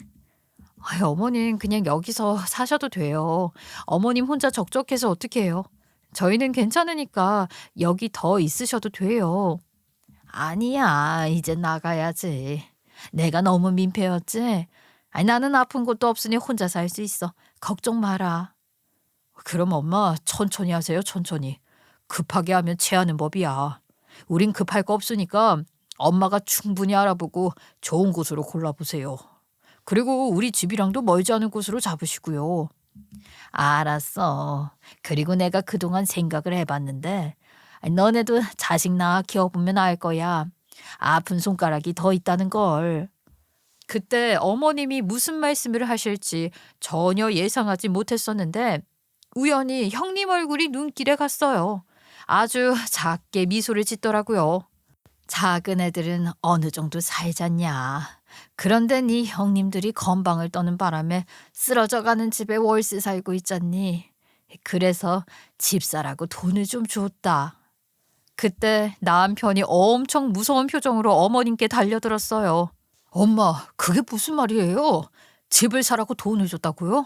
아이, 어머님 그냥 여기서 사셔도 돼요. 어머님 혼자 적적해서 어떻게 해요? 저희는 괜찮으니까 여기 더 있으셔도 돼요. 아니야, 이제 나가야지. 내가 너무 민폐였지? 아니, 나는 아픈 것도 없으니 혼자 살 수 있어. 걱정 마라. 그럼 엄마 천천히 하세요, 천천히. 급하게 하면 체하는 법이야. 우린 급할 거 없으니까 엄마가 충분히 알아보고 좋은 곳으로 골라보세요. 그리고 우리 집이랑도 멀지 않은 곳으로 잡으시고요. 알았어. 그리고 내가 그동안 생각을 해봤는데 너네도 자식 낳아 키워보면 알 거야. 아픈 손가락이 더 있다는 걸. 그때 어머님이 무슨 말씀을 하실지 전혀 예상하지 못했었는데 우연히 형님 얼굴이 눈길에 갔어요. 아주 작게 미소를 짓더라고요. 작은 애들은 어느 정도 살잖냐. 그런데 네 형님들이 건방을 떠는 바람에 쓰러져가는 집에 월세 살고 있잖니. 그래서 집사라고 돈을 좀 줬다. 그때 남편이 엄청 무서운 표정으로 어머님께 달려들었어요. 엄마, 그게 무슨 말이에요? 집을 사라고 돈을 줬다고요?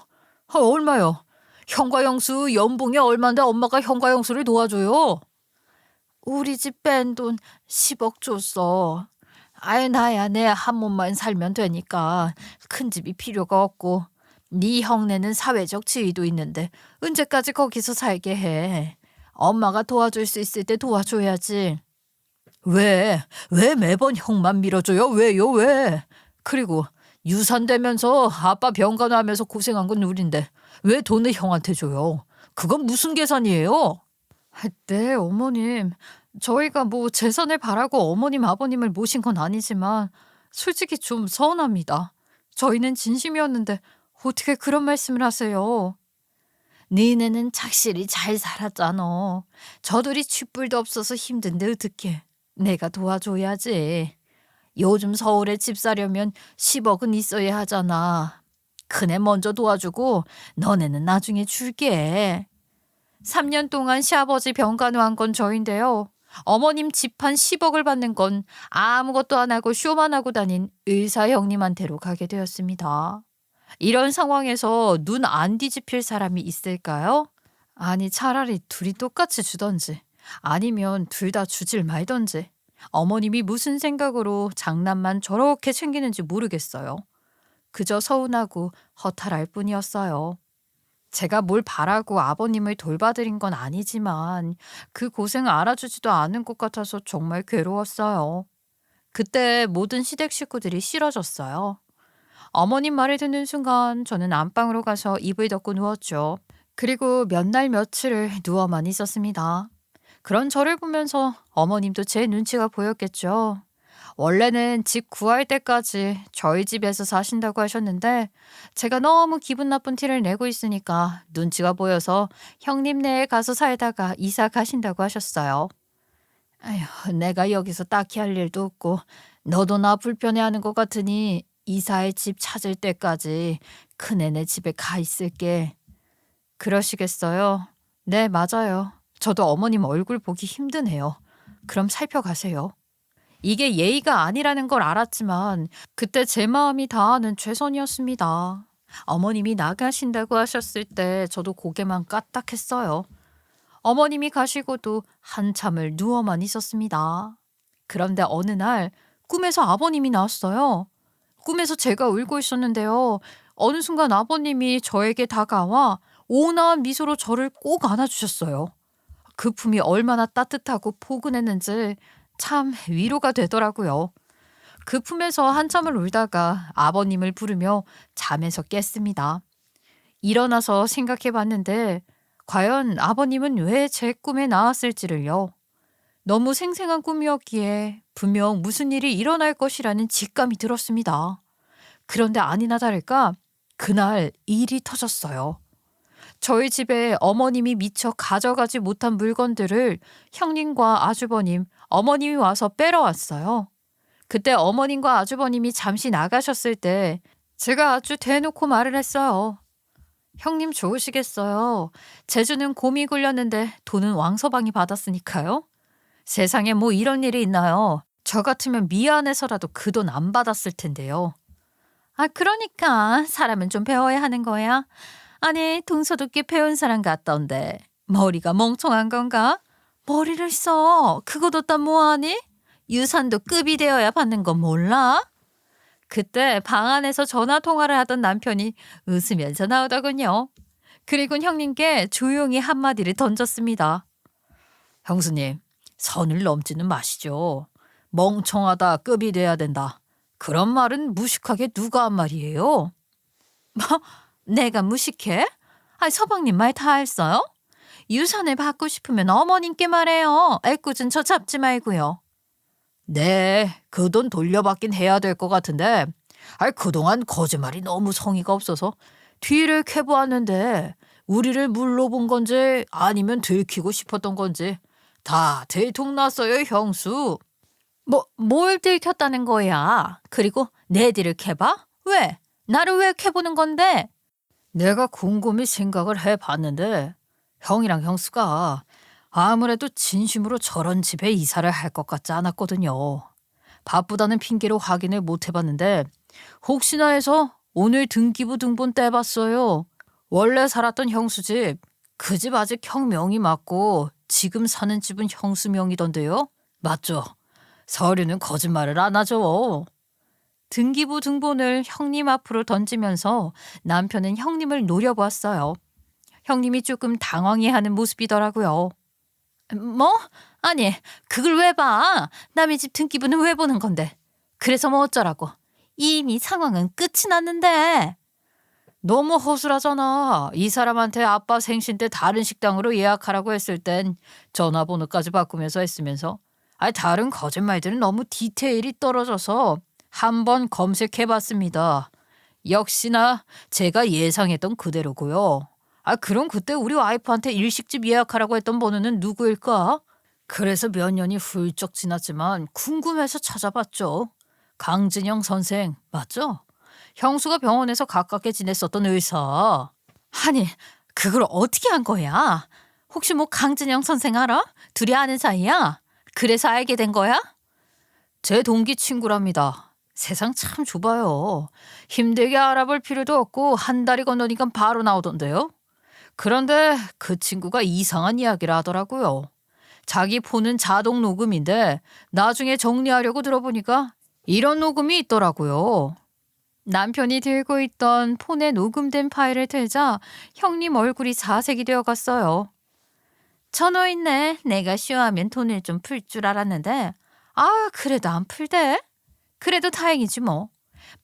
얼마요? 형과 형수 연봉이 얼만데 엄마가 형과 형수를 도와줘요? 우리 집 뺀 돈 10억 줬어. 아이, 나야 내 한 몸만 살면 되니까 큰 집이 필요가 없고 네 형네는 사회적 지위도 있는데 언제까지 거기서 살게 해. 엄마가 도와줄 수 있을 때 도와줘야지. 왜 매번 형만 밀어줘요? 왜요, 왜? 그리고 유산 되면서 아빠 병간호하면서 고생한 건 우린데 왜 돈을 형한테 줘요? 그건 무슨 계산이에요? 네, 어머님. 저희가 뭐 재산을 바라고 어머님, 아버님을 모신 건 아니지만 솔직히 좀 서운합니다. 저희는 진심이었는데 어떻게 그런 말씀을 하세요? 니네는 착실히 잘 살았잖아. 저들이 쥐뿔도 없어서 힘든데 어떡해. 내가 도와줘야지. 요즘 서울에 집 사려면 10억은 있어야 하잖아. 큰애 먼저 도와주고 너네는 나중에 줄게. 3년 동안 시아버지 병간호한 건 저인데요. 어머님 집 한 10억을 받는 건 아무것도 안 하고 쇼만 하고 다닌 의사 형님한테로 가게 되었습니다. 이런 상황에서 눈 안 뒤집힐 사람이 있을까요? 아니, 차라리 둘이 똑같이 주던지 아니면 둘 다 주질 말던지. 어머님이 무슨 생각으로 장난만 저렇게 챙기는지 모르겠어요. 그저 서운하고 허탈할 뿐이었어요. 제가 뭘 바라고 아버님을 돌봐드린 건 아니지만 그 고생을 알아주지도 않은 것 같아서 정말 괴로웠어요. 그때 모든 시댁 식구들이 싫어졌어요. 어머님 말을 듣는 순간 저는 안방으로 가서 이불 덮고 누웠죠. 그리고 몇 날 며칠을 누워만 있었습니다. 그런 저를 보면서 어머님도 제 눈치가 보였겠죠. 원래는 집 구할 때까지 저희 집에서 사신다고 하셨는데 제가 너무 기분 나쁜 티를 내고 있으니까 눈치가 보여서 형님네에 가서 살다가 이사 가신다고 하셨어요. 아휴, 내가 여기서 딱히 할 일도 없고 너도 나 불편해하는 것 같으니 이사의 집 찾을 때까지 큰애네 집에 가 있을게. 그러시겠어요? 네, 맞아요. 저도 어머님 얼굴 보기 힘드네요. 그럼 살펴가세요. 이게 예의가 아니라는 걸 알았지만 그때 제 마음이 다하는 최선이었습니다. 어머님이 나가신다고 하셨을 때 저도 고개만 까딱했어요. 어머님이 가시고도 한참을 누워만 있었습니다. 그런데 어느 날 꿈에서 아버님이 나왔어요. 꿈에서 제가 울고 있었는데요. 어느 순간 아버님이 저에게 다가와 온화한 미소로 저를 꼭 안아주셨어요. 그 품이 얼마나 따뜻하고 포근했는지 참 위로가 되더라고요. 그 품에서 한참을 울다가 아버님을 부르며 잠에서 깼습니다. 일어나서 생각해 봤는데 과연 아버님은 왜 제 꿈에 나왔을지를요. 너무 생생한 꿈이었기에 분명 무슨 일이 일어날 것이라는 직감이 들었습니다. 그런데 아니나 다를까 그날 일이 터졌어요. 저희 집에 어머님이 미처 가져가지 못한 물건들을 형님과 아주버님, 어머님이 와서 빼러 왔어요. 그때 어머님과 아주버님이 잠시 나가셨을 때 제가 아주 대놓고 말을 했어요. 형님 좋으시겠어요. 제주는 곰이 굴렸는데 돈은 왕서방이 받았으니까요. 세상에 뭐 이런 일이 있나요? 저 같으면 미안해서라도 그 돈 안 받았을 텐데요. 아, 그러니까 사람은 좀 배워야 하는 거야. 아니, 동서독기 배운 사람 같던데 머리가 멍청한 건가? 머리를 써. 그거 뒀다 뭐하니? 유산도 급이 되어야 받는 건 몰라? 그때 방 안에서 전화 통화를 하던 남편이 웃으면서 나오더군요. 그리고 형님께 조용히 한마디를 던졌습니다. 형수님, 선을 넘지는 마시죠. 멍청하다 급이 돼야 된다. 그런 말은 무식하게 누가 한 말이에요? 뭐? 내가 무식해? 아니, 서방님 말 다 했어요? 유산을 받고 싶으면 어머님께 말해요. 애꿎은 저 잡지 말고요. 네, 그 돈 돌려받긴 해야 될 것 같은데 그동안 거짓말이 너무 성의가 없어서 뒤를 캐보았는데 우리를 물러본 건지 아니면 들키고 싶었던 건지 다 들통났어요, 형수. 뭘 들켰다는 거야? 그리고 내 뒤를 캐봐? 왜? 나를 왜 캐보는 건데? 내가 곰곰이 생각을 해봤는데 형이랑 형수가 아무래도 진심으로 저런 집에 이사를 할 것 같지 않았거든요. 바쁘다는 핑계로 확인을 못 해봤는데 혹시나 해서 오늘 등기부 등본 떼봤어요. 원래 살았던 형수 집, 그 집 아직 형 명이 맞고 지금 사는 집은 형수 명이던데요. 맞죠? 서류는 거짓말을 안 하죠. 등기부 등본을 형님 앞으로 던지면서 남편은 형님을 노려보았어요. 형님이 조금 당황해하는 모습이더라고요. 뭐? 아니, 그걸 왜 봐? 남의 집 등기부는 왜 보는 건데? 그래서 뭐 어쩌라고? 이미 상황은 끝이 났는데. 너무 허술하잖아. 이 사람한테 아빠 생신 때 다른 식당으로 예약하라고 했을 땐 전화번호까지 바꾸면서 했으면서 다른 거짓말들은 너무 디테일이 떨어져서 한번 검색해봤습니다. 역시나 제가 예상했던 그대로고요. 그럼 그때 우리 와이프한테 일식집 예약하라고 했던 번호는 누구일까? 그래서 몇 년이 훌쩍 지났지만 궁금해서 찾아봤죠. 강진영 선생 맞죠? 형수가 병원에서 가깝게 지냈었던 의사. 아니, 그걸 어떻게 한 거야? 혹시 뭐 강진영 선생 알아? 둘이 아는 사이야? 그래서 알게 된 거야? 제 동기 친구랍니다. 세상 참 좁아요. 힘들게 알아볼 필요도 없고 한 달이 건너니까 바로 나오던데요. 그런데 그 친구가 이상한 이야기를 하더라고요. 자기 폰은 자동 녹음인데 나중에 정리하려고 들어보니까 이런 녹음이 있더라고요. 남편이 들고 있던 폰에 녹음된 파일을 틀자 형님 얼굴이 사색이 되어갔어요. 전호 있네. 내가 쇼하면 돈을 좀 풀 줄 알았는데 그래도 안 풀대? 그래도 다행이지 뭐.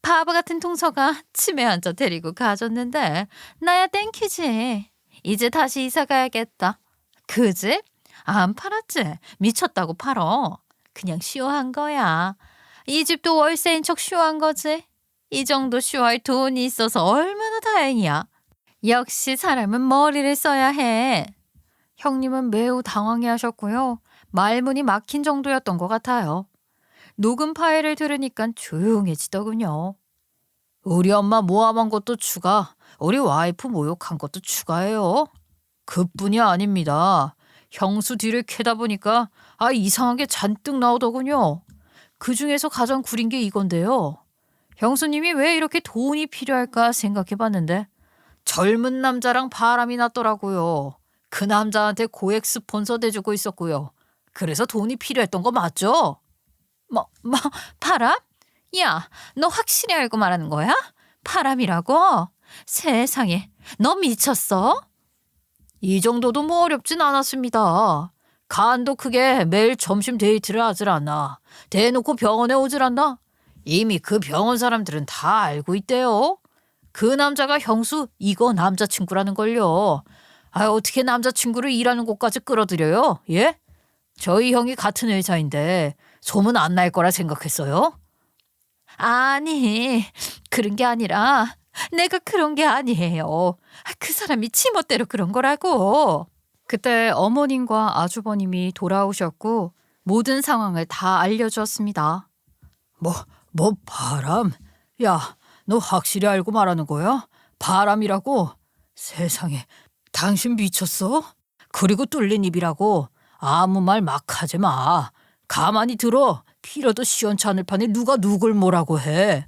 바보 같은 동서가 치매 환자 데리고 가줬는데 나야 땡큐지. 이제 다시 이사 가야겠다. 그 집? 안 팔았지? 미쳤다고 팔어. 그냥 쇼한 거야. 이 집도 월세인 척 쇼한 거지. 이 정도 쇼할 돈이 있어서 얼마나 다행이야. 역시 사람은 머리를 써야 해. 형님은 매우 당황해하셨고요. 말문이 막힌 정도였던 것 같아요. 녹음 파일을 들으니까 조용해지더군요. 우리 엄마 모함한 것도 추가, 우리 와이프 모욕한 것도 추가예요. 그뿐이 아닙니다. 형수 뒤를 캐다 보니까 이상한 게 잔뜩 나오더군요. 그중에서 가장 구린 게 이건데요. 형수님이 왜 이렇게 돈이 필요할까 생각해봤는데 젊은 남자랑 바람이 났더라고요. 그 남자한테 고액 스폰서 대주고 있었고요. 그래서 돈이 필요했던 거 맞죠? 바람? 야, 너 확실히 알고 말하는 거야? 바람이라고? 세상에, 너 미쳤어? 이 정도도 뭐 어렵진 않았습니다. 간도 크게 매일 점심 데이트를 하질 않나. 대놓고 병원에 오질 않나. 이미 그 병원 사람들은 다 알고 있대요. 그 남자가 형수 이거 남자친구라는 걸요. 어떻게 남자친구를 일하는 곳까지 끌어들여요? 예? 저희 형이 같은 회사인데 소문 안 날 거라 생각했어요? 아니, 그런 게 아니라 내가 그런 게 아니에요. 그 사람이 지멋대로 그런 거라고. 그때 어머님과 아주버님이 돌아오셨고 모든 상황을 다 알려주었습니다. 뭐 바람? 야, 너 확실히 알고 말하는 거야? 바람이라고? 세상에, 당신 미쳤어? 그리고 뚫린 입이라고 아무 말 막 하지 마. 가만히 들어. 피로도 시원치 않을 판에 누가 누굴 뭐라고 해.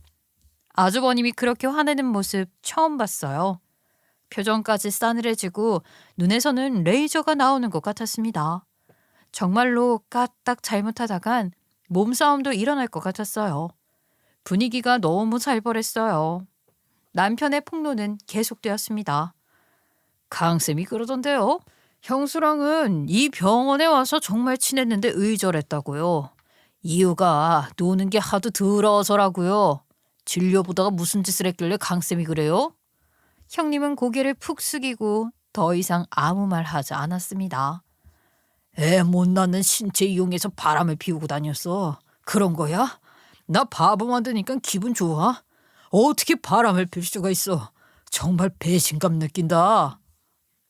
아주버님이 그렇게 화내는 모습 처음 봤어요. 표정까지 싸늘해지고 눈에서는 레이저가 나오는 것 같았습니다. 정말로 까딱 잘못하다간 몸싸움도 일어날 것 같았어요. 분위기가 너무 살벌했어요. 남편의 폭로는 계속되었습니다. 강쌤이 그러던데요. 형수랑은 이 병원에 와서 정말 친했는데 의절했다고요. 이유가 노는 게 하도 더러워서라고요. 진료보다가 무슨 짓을 했길래 강쌤이 그래요? 형님은 고개를 푹 숙이고 더 이상 아무 말 하지 않았습니다. 애 못 낳는 신체 이용해서 바람을 피우고 다녔어. 그런 거야? 나 바보 만드니까 기분 좋아? 어떻게 바람을 필 수가 있어? 정말 배신감 느낀다.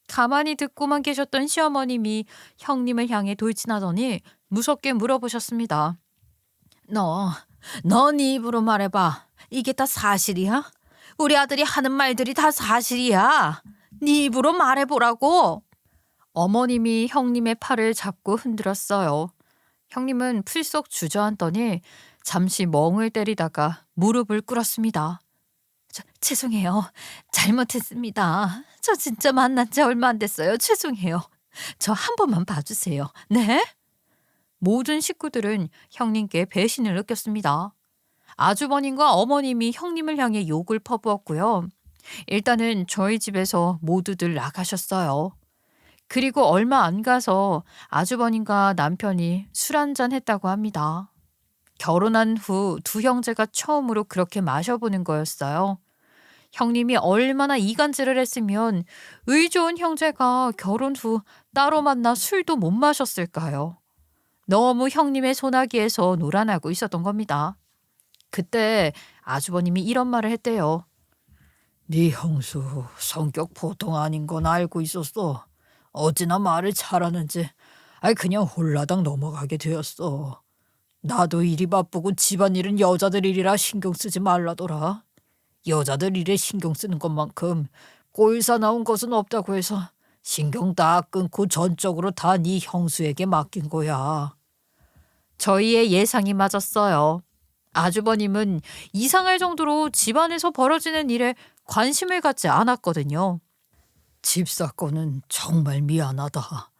가만히 듣고만 계셨던 시어머님이 형님을 향해 돌진하더니 무섭게 물어보셨습니다. 너 네 입으로 말해봐. 이게 다 사실이야? 우리 아들이 하는 말들이 다 사실이야. 네 입으로 말해보라고. 어머님이 형님의 팔을 잡고 흔들었어요. 형님은 풀썩 주저앉더니 잠시 멍을 때리다가 무릎을 꿇었습니다. 죄송해요. 잘못했습니다. 저 진짜 만난 지 얼마 안 됐어요. 죄송해요. 저 한 번만 봐주세요. 네? 모든 식구들은 형님께 배신을 느꼈습니다. 아주버님과 어머님이 형님을 향해 욕을 퍼부었고요. 일단은 저희 집에서 모두들 나가셨어요. 그리고 얼마 안 가서 아주버님과 남편이 술 한잔 했다고 합니다. 결혼한 후 두 형제가 처음으로 그렇게 마셔보는 거였어요. 형님이 얼마나 이간질을 했으면 의 좋은 형제가 결혼 후 따로 만나 술도 못 마셨을까요? 너무 형님의 소나기에서 놀아나고 있었던 겁니다. 그때 아주버님이 이런 말을 했대요. 네 형수 성격 보통 아닌 건 알고 있었어. 어찌나 말을 잘하는지 그냥 홀라당 넘어가게 되었어. 나도 일이 바쁘고 집안일은 여자들 일이라 신경 쓰지 말라더라. 여자들 일에 신경 쓰는 것만큼 꼴사 나온 것은 없다고 해서 신경 다 끊고 전적으로 다 네 형수에게 맡긴 거야. 저희의 예상이 맞았어요. 아주버님은 이상할 정도로 집안에서 벌어지는 일에 관심을 갖지 않았거든요. 집 사건은 정말 미안하다.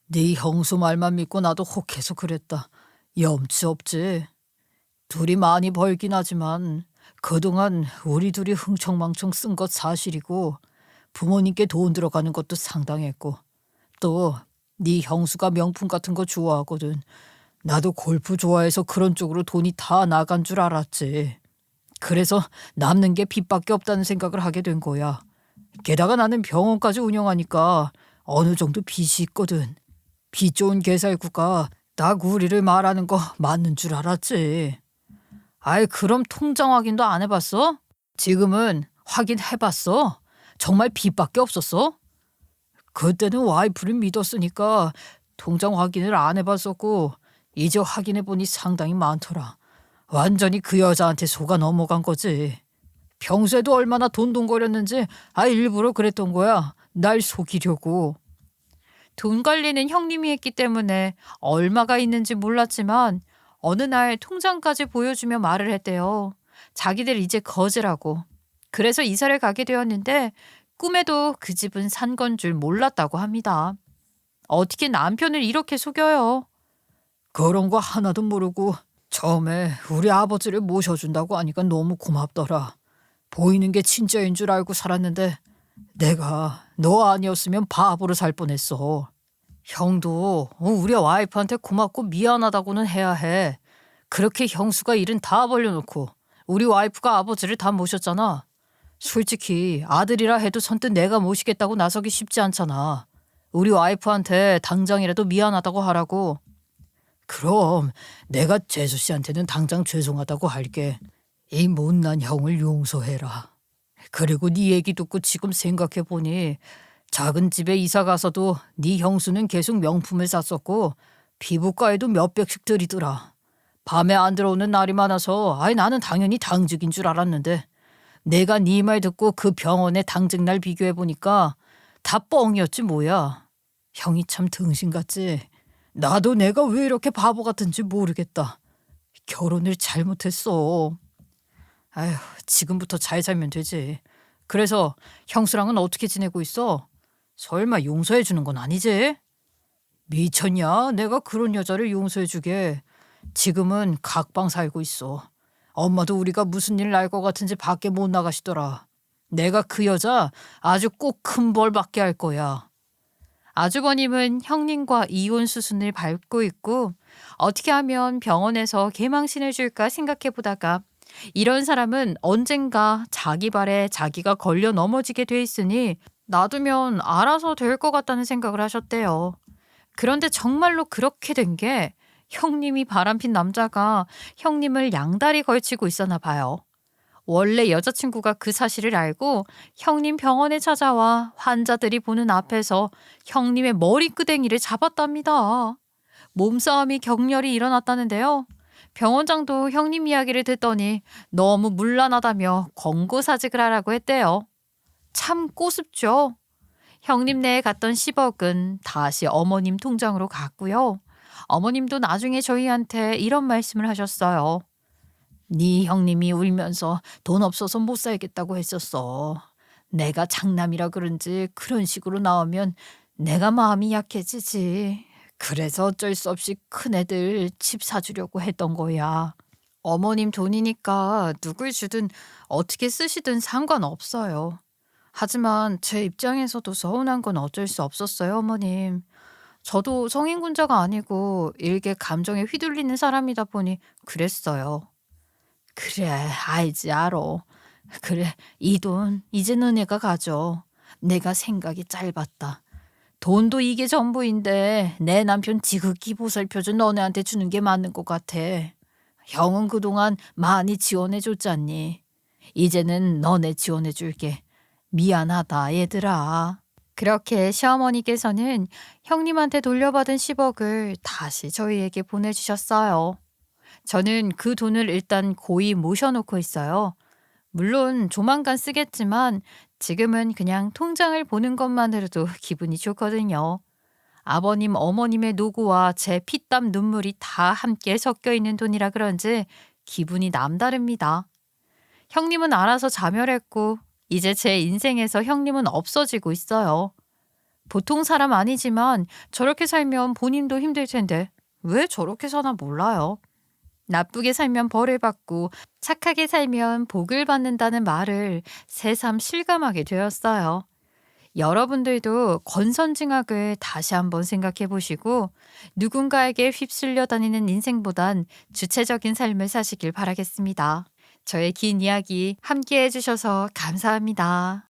네 형수 말만 믿고 나도 혹해서 그랬다. 염치 없지. 둘이 많이 벌긴 하지만 그동안 우리 둘이 흥청망청 쓴 것 사실이고 부모님께 돈 들어가는 것도 상당했고 또 네 형수가 명품 같은 거 좋아하거든. 나도 골프 좋아해서 그런 쪽으로 돈이 다 나간 줄 알았지. 그래서 남는 게 빚밖에 없다는 생각을 하게 된 거야. 게다가 나는 병원까지 운영하니까 어느 정도 빚이 있거든. 빚 좋은 개살구가 딱 우리를 말하는 거 맞는 줄 알았지. 그럼 통장 확인도 안 해봤어? 지금은 확인해봤어? 정말 빚밖에 없었어? 그때는 와이프를 믿었으니까 통장 확인을 안 해봤었고 이제 확인해보니 상당히 많더라. 완전히 그 여자한테 속아 넘어간 거지. 평소에도 얼마나 돈돈거렸는지 일부러 그랬던 거야. 날 속이려고. 돈 관리는 형님이 했기 때문에 얼마가 있는지 몰랐지만 어느 날 통장까지 보여주며 말을 했대요. 자기들 이제 거지라고. 그래서 이사를 가게 되었는데 꿈에도 그 집은 산 건 줄 몰랐다고 합니다. 어떻게 남편을 이렇게 속여요? 그런 거 하나도 모르고 처음에 우리 아버지를 모셔준다고 하니까 너무 고맙더라. 보이는 게 진짜인 줄 알고 살았는데 내가 너 아니었으면 바보로 살 뻔했어. 형도 우리 와이프한테 고맙고 미안하다고는 해야 해. 그렇게 형수가 일은 다 벌려놓고 우리 와이프가 아버지를 다 모셨잖아. 솔직히 아들이라 해도 선뜻 내가 모시겠다고 나서기 쉽지 않잖아. 우리 와이프한테 당장이라도 미안하다고 하라고. 그럼 내가 재수 씨한테는 당장 죄송하다고 할게. 이 못난 형을 용서해라. 그리고 네 얘기 듣고 지금 생각해보니 작은 집에 이사 가서도 네 형수는 계속 명품을 샀었고 피부과에도 몇 백씩 들이더라. 밤에 안 들어오는 날이 많아서 나는 당연히 당직인 줄 알았는데 내가 네 말 듣고 그 병원의 당직날 비교해보니까 다 뻥이었지 뭐야. 형이 참 등신 같지. 나도 내가 왜 이렇게 바보 같은지 모르겠다. 결혼을 잘못했어. 아휴, 지금부터 잘 살면 되지. 그래서 형수랑은 어떻게 지내고 있어? 설마 용서해 주는 건 아니지? 미쳤냐? 내가 그런 여자를 용서해 주게. 지금은 각방 살고 있어. 엄마도 우리가 무슨 일 날 것 같은지 밖에 못 나가시더라. 내가 그 여자 아주 꼭 큰 벌 받게 할 거야. 아주버님은 형님과 이혼 수순을 밟고 있고 어떻게 하면 병원에서 개망신을 줄까 생각해 보다가 이런 사람은 언젠가 자기 발에 자기가 걸려 넘어지게 돼 있으니 놔두면 알아서 될 것 같다는 생각을 하셨대요. 그런데 정말로 그렇게 된 게 형님이 바람핀 남자가 형님을 양다리 걸치고 있었나 봐요. 원래 여자친구가 그 사실을 알고 형님 병원에 찾아와 환자들이 보는 앞에서 형님의 머리끄댕이를 잡았답니다. 몸싸움이 격렬히 일어났다는데요. 병원장도 형님 이야기를 듣더니 너무 문란하다며 권고사직을 하라고 했대요. 참 꼬습죠. 형님네에 갔던 10억은 다시 어머님 통장으로 갔고요. 어머님도 나중에 저희한테 이런 말씀을 하셨어요. 네 형님이 울면서 돈 없어서 못 살겠다고 했었어. 내가 장남이라 그런지 그런 식으로 나오면 내가 마음이 약해지지. 그래서 어쩔 수 없이 큰애들 집 사주려고 했던 거야. 어머님 돈이니까 누굴 주든 어떻게 쓰시든 상관없어요. 하지만 제 입장에서도 서운한 건 어쩔 수 없었어요, 어머님. 저도 성인군자가 아니고 일개 감정에 휘둘리는 사람이다 보니 그랬어요. 그래, 알지, 알아. 그래, 이 돈 이제 너네가 가져. 내가 생각이 짧았다. 돈도 이게 전부인데 내 남편 지극히 보살펴준 너네한테 주는 게 맞는 것 같아. 형은 그동안 많이 지원해줬잖니. 이제는 너네 지원해줄게. 미안하다, 얘들아. 그렇게 시어머니께서는 형님한테 돌려받은 10억을 다시 저희에게 보내주셨어요. 저는 그 돈을 일단 고이 모셔놓고 있어요. 물론 조만간 쓰겠지만 지금은 그냥 통장을 보는 것만으로도 기분이 좋거든요. 아버님, 어머님의 노고와 제 피땀 눈물이 다 함께 섞여 있는 돈이라 그런지 기분이 남다릅니다. 형님은 알아서 자멸했고 이제 제 인생에서 형님은 없어지고 있어요. 보통 사람 아니지만 저렇게 살면 본인도 힘들 텐데 왜 저렇게 사나 몰라요. 나쁘게 살면 벌을 받고 착하게 살면 복을 받는다는 말을 새삼 실감하게 되었어요. 여러분들도 권선징악을 다시 한번 생각해 보시고 누군가에게 휩쓸려 다니는 인생보단 주체적인 삶을 사시길 바라겠습니다. 저의 긴 이야기 함께 해주셔서 감사합니다.